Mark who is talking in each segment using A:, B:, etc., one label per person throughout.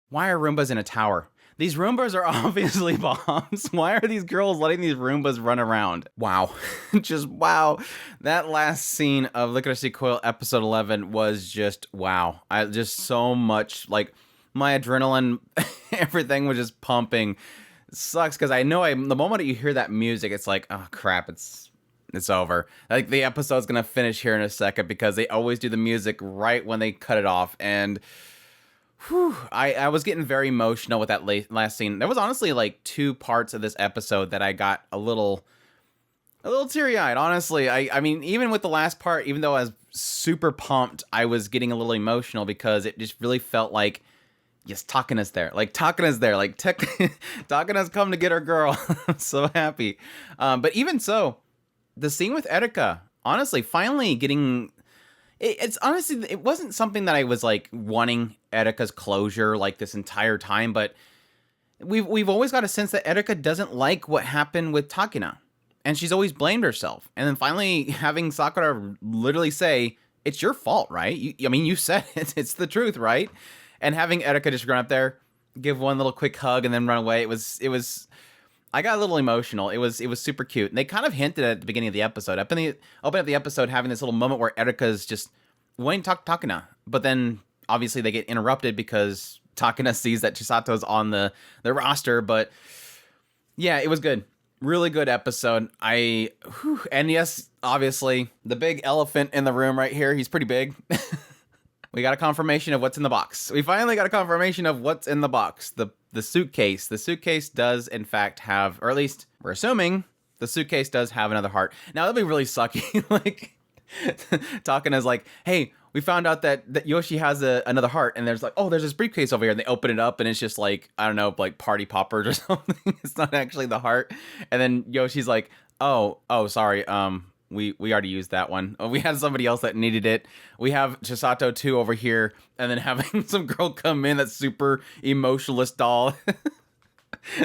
A: Why are Roombas in a tower? These Roombas are obviously bombs. Why are these girls letting these Roombas run around? Wow. Just wow. That last scene of Lycoris Recoil episode 11 was just wow. I just so much, like, my adrenaline, everything was just pumping. It sucks because I know the moment you hear that music, it's like, oh crap, it's over. Like, the episode's gonna finish here in a second because they always do the music right when they cut it off. And whew, I was getting very emotional with that last scene. There was honestly like two parts of this episode that I got a little teary-eyed, honestly. I mean, even with the last part, even though I was super pumped, I was getting a little emotional because it just really felt like, yes, Takina's there. Like, Takina's there. Like, Takina's come to get her girl. I'm so happy. But even so, the scene with Erika, honestly, finally getting... It's honestly, it wasn't something that I was like wanting Erika's closure like this entire time, but we've always got a sense that Erika doesn't like what happened with Takina, and she's always blamed herself. And then finally having Sakura literally say, "It's your fault, right? I mean, you said it. It's the truth, right?" And having Erika just run up there, give one little quick hug, and then run away. It was. I got a little emotional. It was super cute. And they kind of hinted at the beginning of the episode. Open up the episode having this little moment where Erika's just wanting to talk to Takina. But then obviously they get interrupted because Takina sees that Chisato's on the roster. But yeah, it was good. Really good episode. And yes, obviously the big elephant in the room right here. He's pretty big. We got a confirmation of what's in the box. We finally got a confirmation of what's in the box. The suitcase. The suitcase does, in fact, have, or at least we're assuming, the suitcase does have another heart. Now, that'd be really sucky. Like, Takina's like, hey, we found out that Yoshi has another heart. And there's like, oh, there's this briefcase over here. And they open it up and it's just like, I don't know, like party poppers or something. It's not actually the heart. And then Yoshi's like, oh, sorry. We already used that one. Oh, we had somebody else that needed it. We have Chisato 2 over here, and then having some girl come in that's super emotionless doll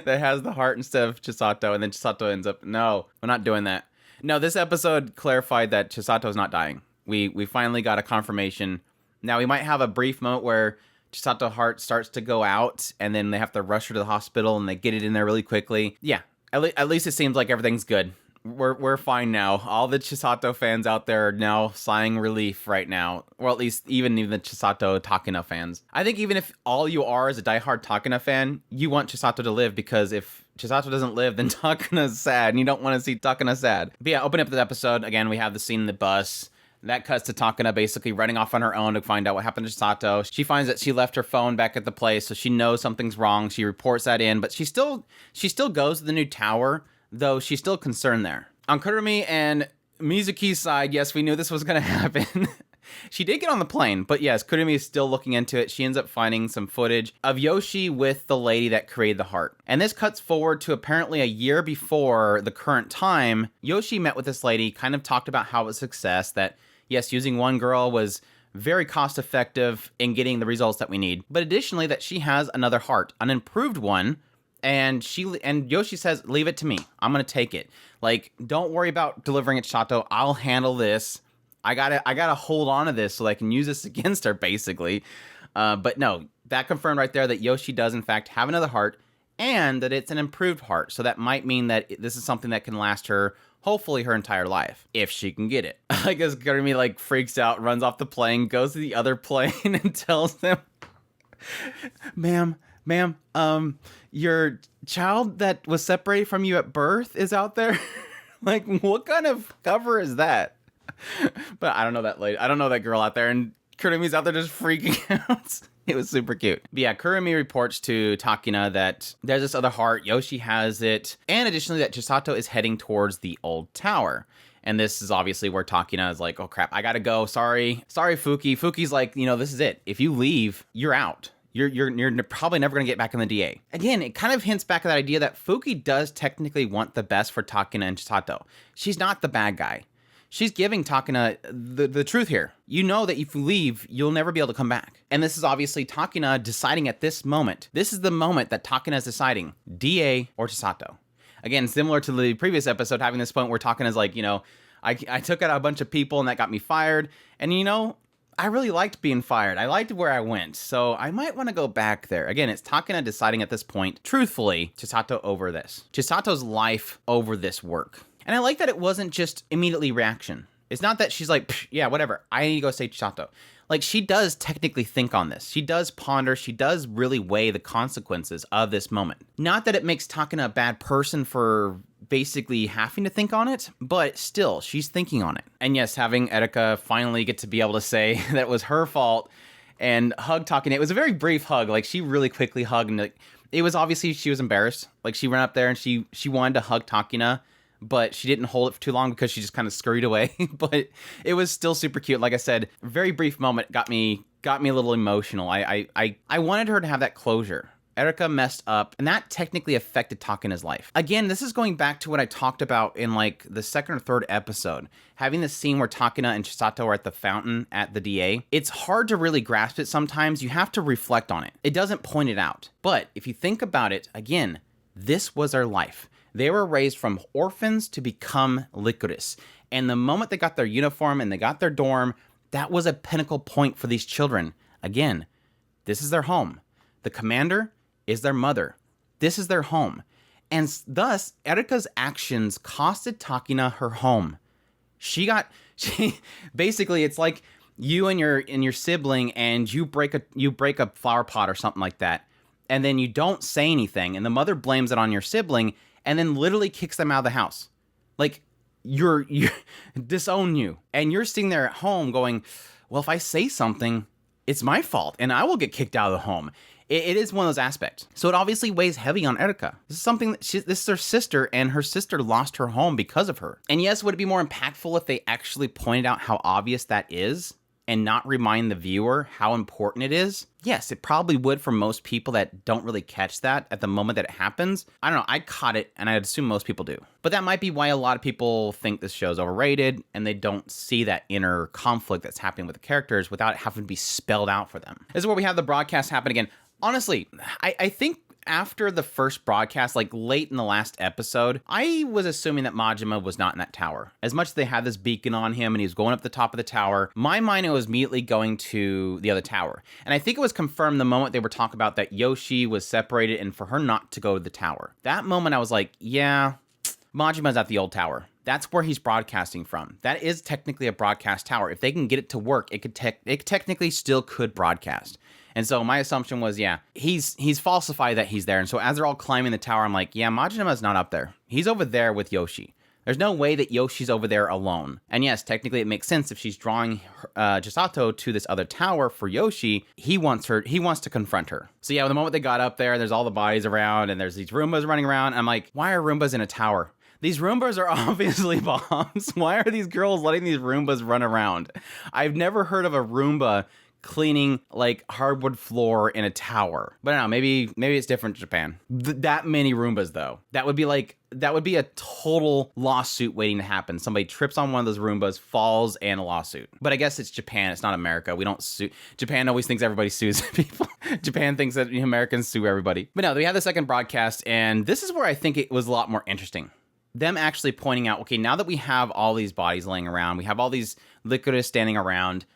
A: that has the heart instead of Chisato, and then Chisato ends up, no, we're not doing that. No, this episode clarified that Chisato's not dying. We finally got a confirmation. Now, we might have a brief moment where Chisato's heart starts to go out, and then they have to rush her to the hospital, and they get it in there really quickly. Yeah, at least it seems like everything's good. We're fine now. All the Chisato fans out there are now sighing relief right now. Well, at least even the Chisato Takina fans. I think even if all you are is a diehard Takina fan, you want Chisato to live, because if Chisato doesn't live, then Takina's sad, and you don't want to see Takina sad. But yeah, opening up the episode, again, we have the scene in the bus. That cuts to Takina basically running off on her own to find out what happened to Chisato. She finds that she left her phone back at the place, so she knows something's wrong. She reports that in, but she still goes to the new tower, though she's still concerned there. On Kurumi and Mizuki's side, yes, we knew this was going to happen. She did get on the plane, but yes, Kurumi is still looking into it. She ends up finding some footage of Yoshi with the lady that created the heart. And this cuts forward to apparently a year before the current time. Yoshi met with this lady, kind of talked about how it was a success, that yes, using one girl was very cost effective in getting the results that we need. But additionally, that she has another heart, an improved one. And Yoshi says, leave it to me. I'm going to take it. Like, don't worry about delivering it, Chisato. I'll handle this. I gotta hold on to this so I can use this against her, basically. But no, that confirmed right there that Yoshi does, in fact, have another heart, and that it's an improved heart. So that might mean that this is something that can last her, hopefully, her entire life, if she can get it. I guess Gurumi, like, freaks out, runs off the plane, goes to the other plane, and tells them, Ma'am, your child that was separated from you at birth is out there? Like, what kind of cover is that? But I don't know that lady. I don't know that girl out there. And Kurumi's out there just freaking out. It was super cute. But yeah, Kurumi reports to Takina that there's this other heart. Yoshi has it. And additionally, that Chisato is heading towards the old tower. And this is obviously where Takina is like, oh crap, I gotta go. Sorry, Fuki. Fuki's like, this is it. If you leave, you're out. You're probably never going to get back in the DA. Again, it kind of hints back at that idea that Fuki does technically want the best for Takina and Chisato. She's not the bad guy. She's giving Takina the truth here. You know that if you leave, you'll never be able to come back. And this is obviously Takina deciding at this moment. This is the moment that Takina is deciding, DA or Chisato. Again, similar to the previous episode, having this point where Takina's like, I took out a bunch of people and that got me fired. And I really liked being fired. I liked where I went, so I might want to go back there. Again, it's Takina deciding at this point, truthfully, Chisato over this. Chisato's life over this work. And I like that it wasn't just immediately reaction. It's not that she's like, yeah, whatever, I need to go save Chisato. Like, she does technically think on this. She does ponder. She does really weigh the consequences of this moment. Not that it makes Takina a bad person for basically having to think on it, but still, she's thinking on it. And yes, having Erika finally get to be able to say that it was her fault and hug Takina. It was a very brief hug. Like, she really quickly hugged, and like, it was obviously she was embarrassed. Like, she ran up there and she wanted to hug Takina, but she didn't hold it for too long because she just kind of scurried away. But it was still super cute. Like I said, very brief moment got me a little emotional. I wanted her to have that closure. Erika messed up, and that technically affected Takina's life. Again, this is going back to what I talked about in like the second or third episode, having the scene where Takina and Chisato are at the fountain at the DA. It's hard to really grasp it sometimes. You have to reflect on it. It doesn't point it out. But if you think about it, again, this was their life. They were raised from orphans to become Lycoris. And the moment they got their uniform and they got their dorm, that was a pinnacle point for these children. Again, this is their home. The commander is their mother. This is their home. And thus, Erika's actions costed Takina her home. She basically, it's like you and your sibling, and you break a flower pot or something like that, and then you don't say anything, and the mother blames it on your sibling, and then literally kicks them out of the house. Like, you're disown you. And you're sitting there at home going, well, if I say something, it's my fault, and I will get kicked out of the home. It is one of those aspects. So it obviously weighs heavy on Erika. This is something that this is her sister, and her sister lost her home because of her. And yes, would it be more impactful if they actually pointed out how obvious that is and not remind the viewer how important it is? Yes, it probably would for most people that don't really catch that at the moment that it happens. I don't know, I caught it, and I'd assume most people do. But that might be why a lot of people think this show's overrated, and they don't see that inner conflict that's happening with the characters without it having to be spelled out for them. This is where we have the broadcast happen again. Honestly, I think after the first broadcast, like late in the last episode, I was assuming that Majima was not in that tower. As much as they had this beacon on him and he was going up the top of the tower, my mind was immediately going to the other tower. And I think it was confirmed the moment they were talking about that Yoshi was separated and for her not to go to the tower. That moment I was like, yeah, Majima's at the old tower. That's where he's broadcasting from. That is technically a broadcast tower. If they can get it to work, it technically still could broadcast. And so my assumption was, yeah, he's falsified that he's there. And so as they're all climbing the tower, I'm like, yeah, Majima's not up there. He's over there with Yoshi. There's no way that Yoshi's over there alone. And yes, technically it makes sense if she's drawing Chisato to this other tower for Yoshi. He wants to confront her. So yeah, the moment they got up there, there's all the bodies around and there's these Roombas running around. I'm like, why are Roombas in a tower? These Roombas are obviously bombs. Why are these girls letting these Roombas run around? I've never heard of a Roomba cleaning like hardwood floor in a tower. But I don't know, maybe it's different in Japan. That many Roombas though. That would be a total lawsuit waiting to happen. Somebody trips on one of those Roombas, falls, and a lawsuit. But I guess it's Japan, it's not America. We don't sue. Japan always thinks everybody sues people. Japan thinks that Americans sue everybody. But no, we have the second broadcast, and this is where I think it was a lot more interesting. Them actually pointing out, okay, now that we have all these bodies laying around, we have all these Lycoris standing around,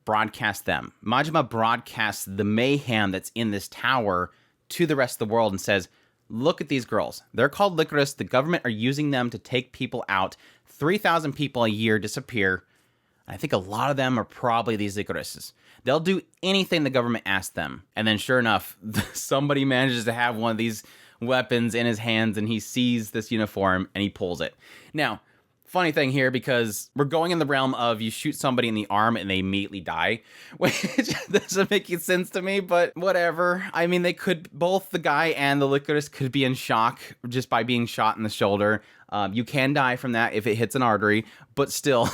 A: broadcast them. Majima broadcasts the mayhem that's in this tower to the rest of the world and says, look at these girls. They're called Lycoris. The government are using them to take people out. 3,000 people a year disappear. I think a lot of them are probably these Lycorises. They'll do anything the government asks them. And then sure enough, somebody manages to have one of these weapons in his hands and he sees this uniform and he pulls it. Now, funny thing here, because we're going in the realm of you shoot somebody in the arm and they immediately die, which doesn't make sense to me, but whatever. I mean, both the guy and the Lycoris could be in shock just by being shot in the shoulder. You can die from that if it hits an artery, but still,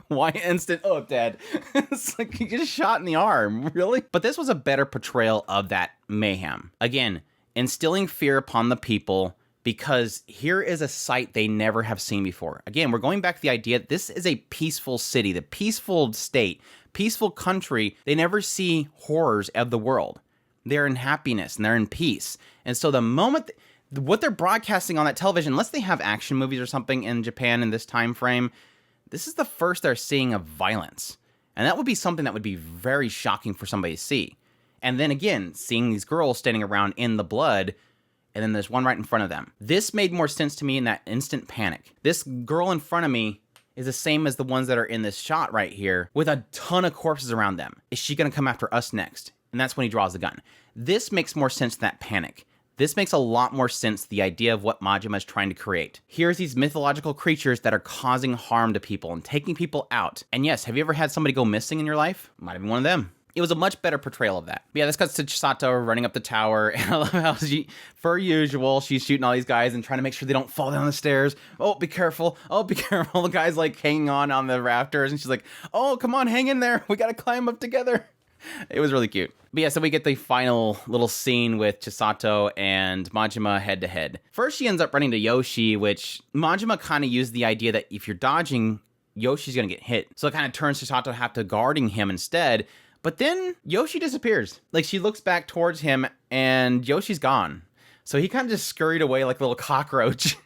A: why instant, oh, dead. It's like you just shot in the arm, really? But this was a better portrayal of that mayhem. Again, instilling fear upon the people, because here is a sight they never have seen before. Again, we're going back to the idea that this is a peaceful city, the peaceful state, peaceful country. They never see horrors of the world. They're in happiness and they're in peace. And so the moment, what they're broadcasting on that television, unless they have action movies or something in Japan in this time frame, this is the first they're seeing of violence. And that would be something that would be very shocking for somebody to see. And then again, seeing these girls standing around in the blood, and then there's one right in front of them. This made more sense to me in that instant panic. This girl in front of me is the same as the ones that are in this shot right here, with a ton of corpses around them. Is she gonna come after us next? And that's when he draws the gun. This makes more sense than that panic. This makes a lot more sense, the idea of what Majima is trying to create. Here's these mythological creatures that are causing harm to people and taking people out. And yes, have you ever had somebody go missing in your life? Might have been one of them. It was a much better portrayal of that. But yeah, this cuts to Chisato running up the tower, and I love how per usual, she's shooting all these guys and trying to make sure they don't fall down the stairs. Oh, be careful. Oh, be careful. The guy's like hanging on the rafters, and she's like, oh, come on, hang in there. We gotta climb up together. It was really cute. But yeah, so we get the final little scene with Chisato and Majima head to head. First, she ends up running to Yoshi, which Majima kind of used the idea that if you're dodging, Yoshi's gonna get hit. So it kind of turns Chisato to have to guarding him instead. But then Yoshi disappears. Like, she looks back towards him and Yoshi's gone. So he kind of just scurried away like a little cockroach.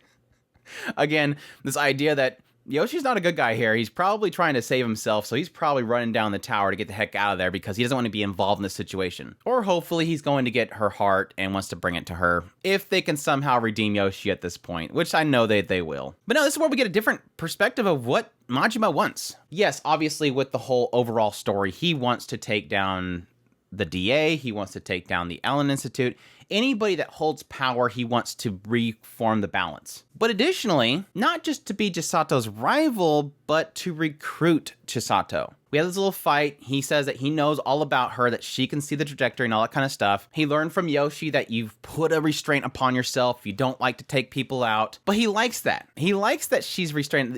A: Again, this idea that Yoshi's not a good guy here. He's probably trying to save himself, so he's probably running down the tower to get the heck out of there because he doesn't want to be involved in this situation. Or hopefully he's going to get her heart and wants to bring it to her, if they can somehow redeem Yoshi at this point, which I know they will. But no, this is where we get a different perspective of what Majima wants. Yes, obviously with the whole overall story, he wants to take down the DA, he wants to take down the Allen Institute. Anybody that holds power, he wants to reform the balance. But additionally, not just to be Chisato's rival, but to recruit Chisato. We have this little fight. He says that he knows all about her, that she can see the trajectory and all that kind of stuff. He learned from Yoshi that you've put a restraint upon yourself. You don't like to take people out. But he likes that. He likes that she's restrained.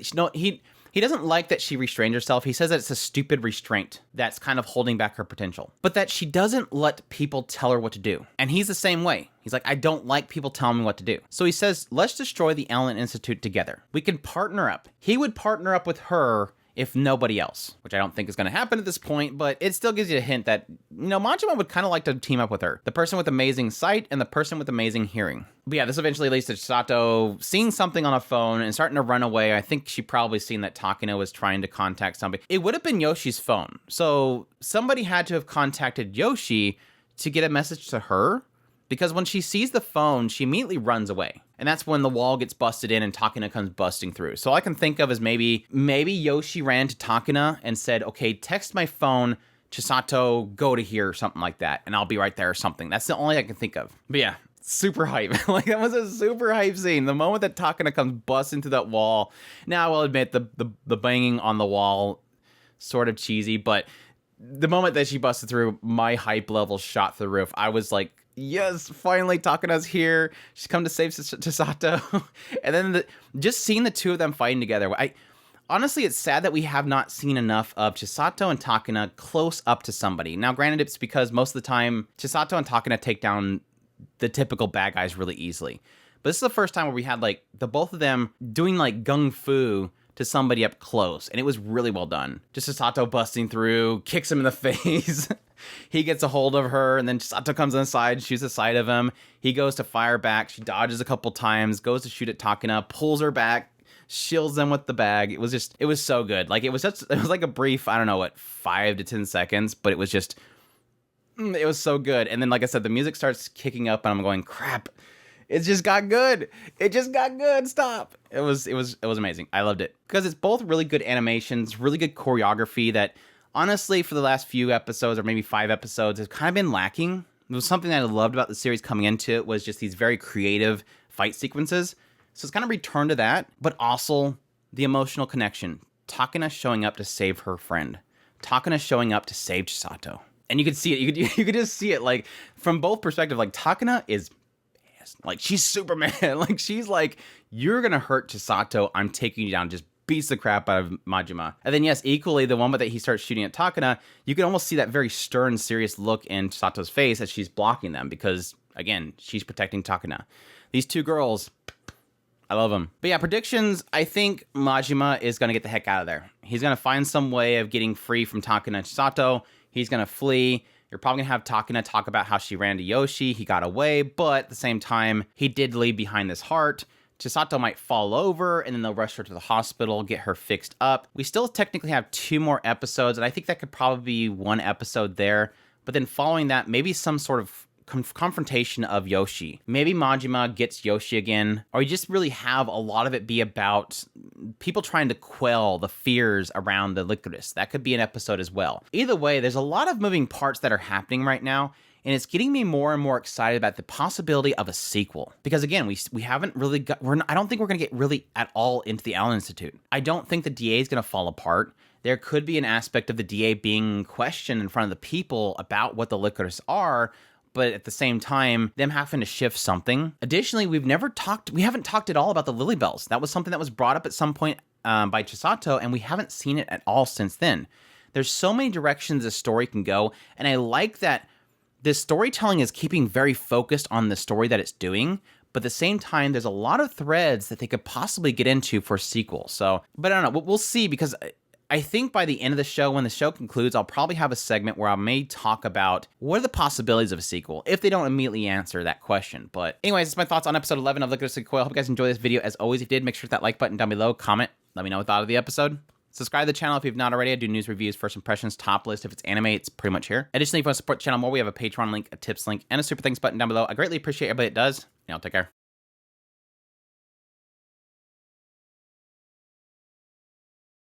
A: He doesn't like that she restrained herself. He says that it's a stupid restraint that's kind of holding back her potential. But that she doesn't let people tell her what to do. And he's the same way. He's like, I don't like people telling me what to do. So he says, let's destroy the Allen Institute together. We can partner up. He would partner up with her if nobody else, which I don't think is going to happen at this point, but it still gives you a hint that, Majima would kind of like to team up with her. The person with amazing sight and the person with amazing hearing. But yeah, this eventually leads to Chisato seeing something on a phone and starting to run away. I think she probably seen that Takina was trying to contact somebody. It would have been Yoshi's phone. So somebody had to have contacted Yoshi to get a message to her, because when she sees the phone, she immediately runs away. And that's when the wall gets busted in and Takina comes busting through. So all I can think of is maybe Yoshi ran to Takina and said, okay, text my phone, Chisato, go to here, or something like that, and I'll be right there or something. That's the only I can think of. But yeah, super hype. Like, that was a super hype scene. The moment that Takina comes busting through that wall. Now, I will admit, the banging on the wall, sort of cheesy, but the moment that she busted through, my hype level shot through the roof. I was like, yes, finally Takina's here. She's come to save Chisato. And then just seeing the two of them fighting together. Honestly, it's sad that we have not seen enough of Chisato and Takina close up to somebody. Now, granted, it's because most of the time Chisato and Takina take down the typical bad guys really easily. But this is the first time where we had like the both of them doing like gung fu to somebody up close, and it was really well done. Just Chisato busting through, kicks him in the face. He gets a hold of her, and then Chisato comes inside, shoots the side of him. He goes to fire back. She dodges a couple times, goes to shoot at Takina, pulls her back, shields them with the bag. It was so good. Like, it was like a brief, I don't know what, 5 to 10 seconds, but it was so good. And then, like I said, the music starts kicking up, and I'm going, crap. It just got good. It just got good. Stop. It was amazing. I loved it because it's both really good animations, really good choreography that honestly for the last few episodes or maybe 5 episodes has kind of been lacking. It was something that I loved about the series coming into it was just these very creative fight sequences. So it's kind of returned to that, but also the emotional connection. Takina showing up to save her friend. Takina showing up to save Chisato. And you could see it. You could just see it like from both perspectives. Like, Takina is like, she's Superman. Like, she's like, you're gonna hurt Chisato, I'm taking you down. Just beats the crap out of Majima. And then yes, equally, the moment that he starts shooting at Takina, you can almost see that very stern, serious look in Chisato's face as she's blocking them because, again, she's protecting Takina. These two girls, I love them. But yeah, predictions, I think Majima is gonna get the heck out of there. He's gonna find some way of getting free from Takina and Chisato. He's gonna flee. You're probably gonna have Takina talk about how she ran to Yoshi, he got away, but at the same time, he did leave behind this heart. Chisato might fall over, and then they'll rush her to the hospital, get her fixed up. We still technically have 2 more episodes, and I think that could probably be 1 episode there. But then following that, maybe some sort of confrontation of Yoshi. Maybe Majima gets Yoshi again, or you just really have a lot of it be about people trying to quell the fears around the Lycoris. That could be an episode as well. Either way, there's a lot of moving parts that are happening right now, and it's getting me more and more excited about the possibility of a sequel. Because again, we haven't really got, I don't think we're going to get really at all into the Allen Institute. I don't think the DA is going to fall apart. There could be an aspect of the DA being questioned in front of the people about what the Lycoris are, but at the same time, them having to shift something. Additionally, we haven't talked at all about the Lily Bells. That was something that was brought up at some point by Chisato, and we haven't seen it at all since then. There's so many directions a story can go, and I like that this storytelling is keeping very focused on the story that it's doing, but at the same time, there's a lot of threads that they could possibly get into for a sequel. So, but I don't know, we'll see, because I think by the end of the show, when the show concludes, I'll probably have a segment where I may talk about what are the possibilities of a sequel, if they don't immediately answer that question. But anyways, that's my thoughts on episode 11 of Lycoris Recoil. I hope you guys enjoyed this video. As always, if you did, make sure to hit that like button down below, comment, let me know what you thought of the episode. Subscribe to the channel if you've not already. I do news, reviews, first impressions, top list. If it's anime, it's pretty much here. Additionally, if you want to support the channel more, we have a Patreon link, a tips link, and a super thanks button down below. I greatly appreciate everybody that does. Take care.